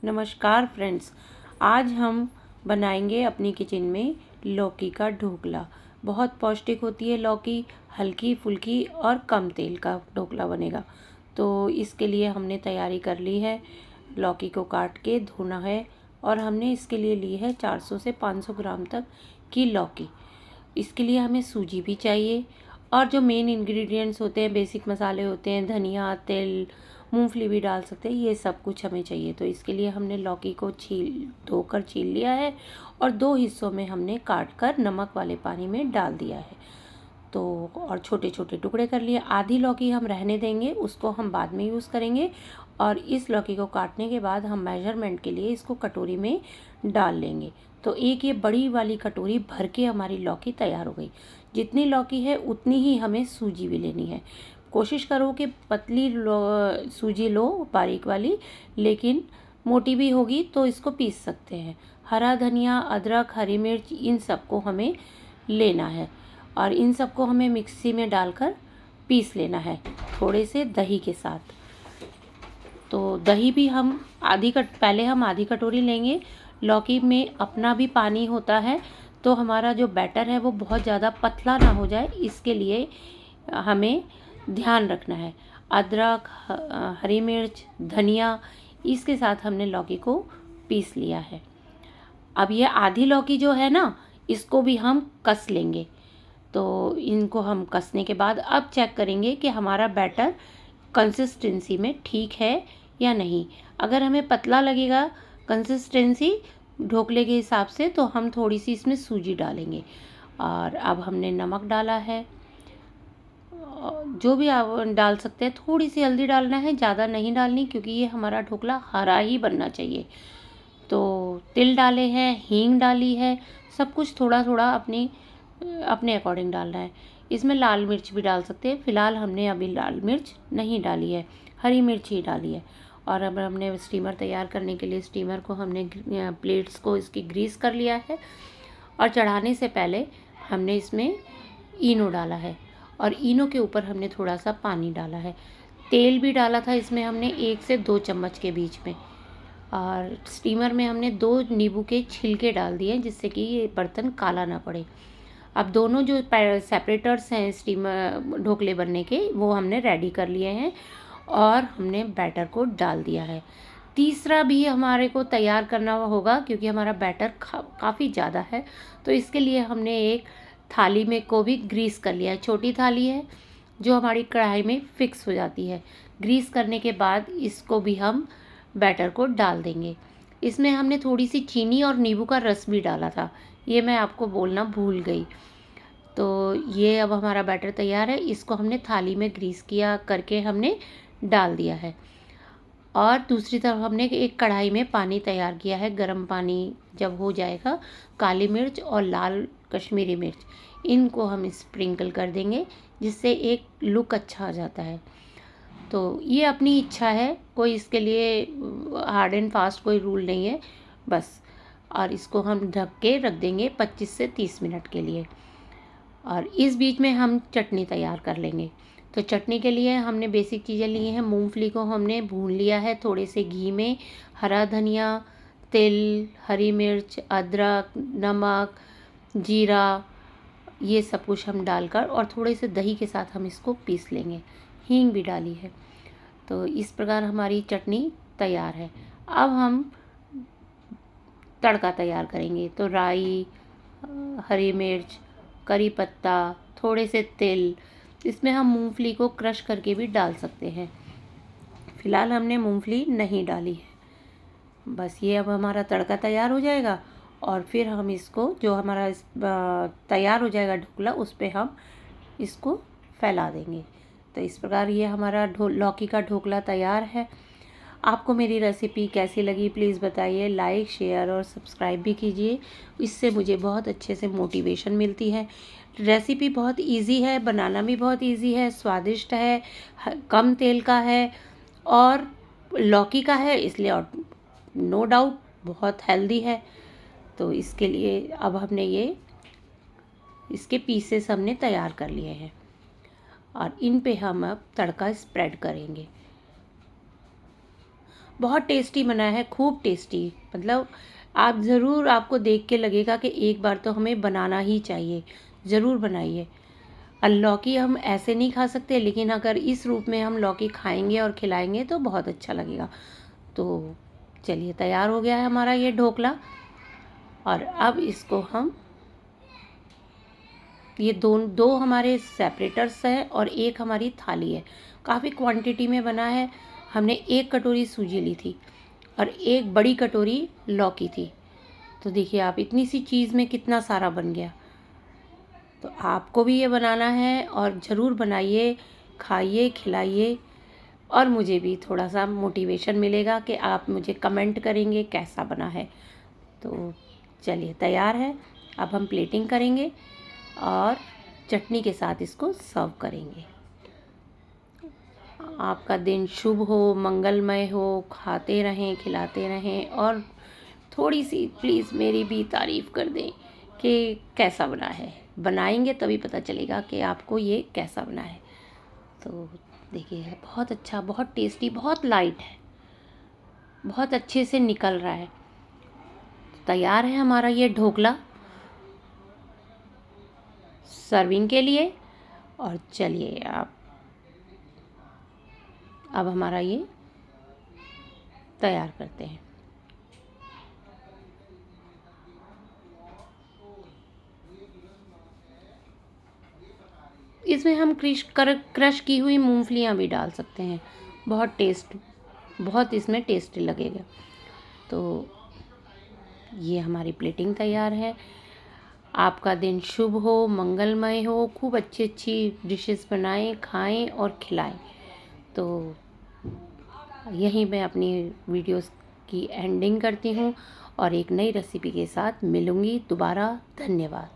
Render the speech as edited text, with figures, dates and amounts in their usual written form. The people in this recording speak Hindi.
नमस्कार फ्रेंड्स, आज हम बनाएंगे अपनी किचन में लौकी का ढोकला। बहुत पौष्टिक होती है लौकी, हल्की फुल्की और कम तेल का ढोकला बनेगा। तो इसके लिए हमने तैयारी कर ली है। लौकी को काट के धोना है और हमने इसके लिए ली है 400 से 500 ग्राम तक की लौकी। इसके लिए हमें सूजी भी चाहिए और जो मेन इंग्रेडिएंट्स होते हैं, बेसिक मसाले होते हैं, धनिया, तिल, मूंगफली भी डाल सकते हैं, ये सब कुछ हमें चाहिए। तो इसके लिए हमने लौकी को धोकर छील लिया है और 2 हिस्सों में हमने काट कर नमक वाले पानी में डाल दिया है। तो और छोटे छोटे टुकड़े कर लिए। आधी लौकी हम रहने देंगे, उसको हम बाद में यूज़ करेंगे। और इस लौकी को काटने के बाद हम मेजरमेंट के लिए इसको कटोरी में डाल लेंगे। तो एक ये बड़ी वाली कटोरी भर के हमारी लौकी तैयार हो गई। जितनी लौकी है उतनी ही हमें सूजी भी लेनी है। कोशिश करो कि पतली सूजी लो, बारीक वाली, लेकिन मोटी भी होगी तो इसको पीस सकते हैं। हरा धनिया, अदरक, हरी मिर्च, इन सबको हमें लेना है और इन सबको हमें मिक्सी में डालकर पीस लेना है थोड़े से दही के साथ। तो दही भी हम पहले हम आधी कटोरी लेंगे। लौकी में अपना भी पानी होता है, तो हमारा जो बैटर है वो बहुत ज़्यादा पतला ना हो जाए, इसके लिए हमें ध्यान रखना है। अदरक, हरी मिर्च, धनिया, इसके साथ हमने लौकी को पीस लिया है। अब ये आधी लौकी जो है ना, इसको भी हम कस लेंगे। तो इनको हम कसने के बाद अब चेक करेंगे कि हमारा बैटर कंसिस्टेंसी में ठीक है या नहीं। अगर हमें पतला लगेगा कंसिस्टेंसी ढोकले के हिसाब से, तो हम थोड़ी सी इसमें सूजी डालेंगे। और अब हमने नमक डाला है, जो भी आप डाल सकते हैं। थोड़ी सी हल्दी डालना है, ज़्यादा नहीं डालनी, क्योंकि ये हमारा ढोकला हरा ही बनना चाहिए। तो तिल डाले हैं, हींग डाली है, सब कुछ थोड़ा थोड़ा अपने अकॉर्डिंग डालना है। इसमें लाल मिर्च भी डाल सकते हैं। फ़िलहाल हमने अभी लाल मिर्च नहीं डाली है, हरी मिर्च ही डाली है। और अब हमने स्टीमर तैयार करने के लिए स्टीमर को हमने प्लेट्स को इसकी ग्रीस कर लिया है। और चढ़ाने से पहले हमने इसमें इनो डाला है और इनो के ऊपर हमने थोड़ा सा पानी डाला है। तेल भी डाला था इसमें हमने 1 से 2 चम्मच के बीच में। और स्टीमर में हमने 2 नींबू के छिलके डाल दिए, जिससे कि ये बर्तन काला ना पड़े। अब दोनों जो सेपरेटर्स हैं स्टीमर ढोकले बनने के, वो हमने रेडी कर लिए हैं और हमने बैटर को डाल दिया है। तीसरा भी हमारे को तैयार करना होगा, क्योंकि हमारा बैटर काफ़ी ज़्यादा है। तो इसके लिए हमने एक थाली में को भी ग्रीस कर लिया है। छोटी थाली है जो हमारी कढ़ाई में फिक्स हो जाती है। ग्रीस करने के बाद इसको भी हम बैटर को डाल देंगे। इसमें हमने थोड़ी सी चीनी और नींबू का रस भी डाला था, ये मैं आपको बोलना भूल गई। तो ये अब हमारा बैटर तैयार है। इसको हमने थाली में ग्रीस किया करके हमने डाल दिया है। और दूसरी तरफ हमने एक कढ़ाई में पानी तैयार किया है, गर्म पानी जब हो जाएगा, काली मिर्च और लाल कश्मीरी मिर्च, इनको हम स्प्रिंकल कर देंगे, जिससे एक लुक अच्छा आ जाता है। तो ये अपनी इच्छा है, कोई इसके लिए हार्ड एंड फास्ट कोई रूल नहीं है, बस। और इसको हम ढक के रख देंगे 25 से 30 मिनट के लिए। और इस बीच में हम चटनी तैयार कर लेंगे। तो चटनी के लिए हमने बेसिक चीज़ें ली हैं। मूंगफली को हमने भून लिया है थोड़े से घी में। हरा धनिया, तिल, हरी मिर्च, अदरक, नमक, जीरा, ये सब कुछ हम डालकर और थोड़े से दही के साथ हम इसको पीस लेंगे। हींग भी डाली है। तो इस प्रकार हमारी चटनी तैयार है। अब हम तड़का तैयार करेंगे। तो राई, हरी मिर्च, करी पत्ता, थोड़े से तिल, इसमें हम मूंगफली को क्रश करके भी डाल सकते हैं। फ़िलहाल हमने मूंगफली नहीं डाली है। बस ये अब हमारा तड़का तैयार हो जाएगा और फिर हम इसको, जो हमारा तैयार हो जाएगा ढोकला, उस पर हम इसको फैला देंगे। तो इस प्रकार ये हमारा लौकी का ढोकला तैयार है। आपको मेरी रेसिपी कैसी लगी प्लीज़ बताइए। लाइक, शेयर और सब्सक्राइब भी कीजिए, इससे मुझे बहुत अच्छे से मोटिवेशन मिलती है। रेसिपी बहुत इजी है, बनाना भी बहुत इजी है, स्वादिष्ट है, कम तेल का है और लौकी का है, इसलिए और नो डाउट बहुत हेल्दी है। तो इसके लिए अब हमने इसके पीसेस हमने तैयार कर लिए हैं और इन पे हम अब तड़का स्प्रेड करेंगे। बहुत टेस्टी बना है, खूब टेस्टी। मतलब आप ज़रूर, आपको देख के लगेगा कि एक बार तो हमें बनाना ही चाहिए, ज़रूर बनाइए। लौकी हम ऐसे नहीं खा सकते, लेकिन अगर इस रूप में हम लौकी खाएंगे और खिलाएंगे तो बहुत अच्छा लगेगा। तो चलिए, तैयार हो गया है हमारा ये ढोकला। और अब इसको हम, ये दो हमारे सेपरेटर्स हैं और एक हमारी थाली है। काफ़ी क्वांटिटी में बना है। हमने 1 कटोरी सूजी ली थी और 1 बड़ी कटोरी लौकी थी। तो देखिए आप, इतनी सी चीज़ में कितना सारा बन गया। तो आपको भी ये बनाना है और ज़रूर बनाइए, खाइए, खिलाइए। और मुझे भी थोड़ा सा मोटिवेशन मिलेगा कि आप मुझे कमेंट करेंगे कैसा बना है। तो चलिए, तैयार है। अब हम प्लेटिंग करेंगे और चटनी के साथ इसको सर्व करेंगे। आपका दिन शुभ हो, मंगलमय हो, खाते रहें, खिलाते रहें। और थोड़ी सी प्लीज़ मेरी भी तारीफ़ कर दें कि कैसा बना है। बनाएंगे तभी पता चलेगा कि आपको ये कैसा बना है। तो देखिए, बहुत अच्छा, बहुत टेस्टी, बहुत लाइट है, बहुत अच्छे से निकल रहा है। तैयार है हमारा ये ढोकला सर्विंग के लिए। और चलिए, आप, अब हमारा ये तैयार करते हैं। इसमें हम क्रश की हुई मूंगफलियां भी डाल सकते हैं। बहुत इसमें टेस्टी लगेगा। तो ये हमारी प्लेटिंग तैयार है। आपका दिन शुभ हो, मंगलमय हो, खूब अच्छी अच्छी डिशेस बनाएं, खाएं और खिलाएं। तो यहीं मैं अपनी वीडियोस की एंडिंग करती हूँ और एक नई रेसिपी के साथ मिलूँगी दोबारा। धन्यवाद।